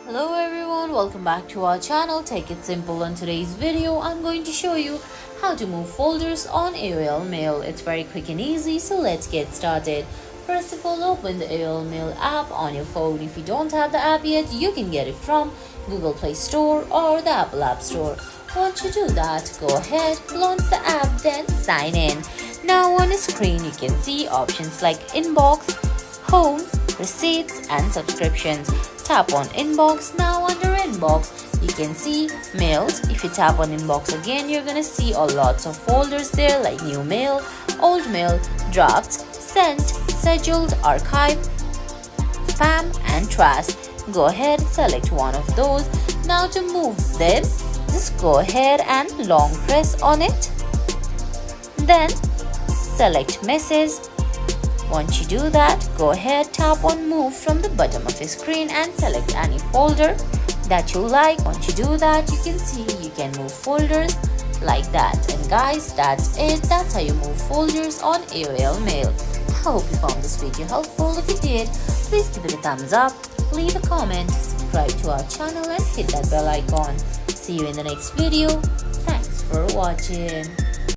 Hello everyone, welcome back to our channel. Take it simple. On today's video I'm going to show you how to move folders on AOL Mail. It's very quick and easy, so let's get started. First of all, open the AOL Mail app on your phone. If you don't have the app yet, you can get it from Google Play Store or the Apple App Store. Once you do that, go ahead, launch the app, then sign in. Now on the screen you can see options like Inbox, Home, Receipts and Subscriptions. Tap on Inbox. Now under Inbox you can see Mails. If you tap on Inbox again, you're gonna see a lots of folders there like New Mail, Old Mail, Drafts, Sent, Scheduled, Archive, Spam and Trash. Go ahead, select one of those. Now to move them, just go ahead and long press on it. Then select Message. Once you do that, go ahead, tap on Move from the bottom of your screen and select any folder that you like. Once you do that, you can see you can move folders like that. And guys, that's it. That's how you move folders on AOL Mail. I hope you found this video helpful. If you did, please give it a thumbs up, leave a comment, subscribe to our channel and hit that bell icon. See you in the next video. Thanks for watching.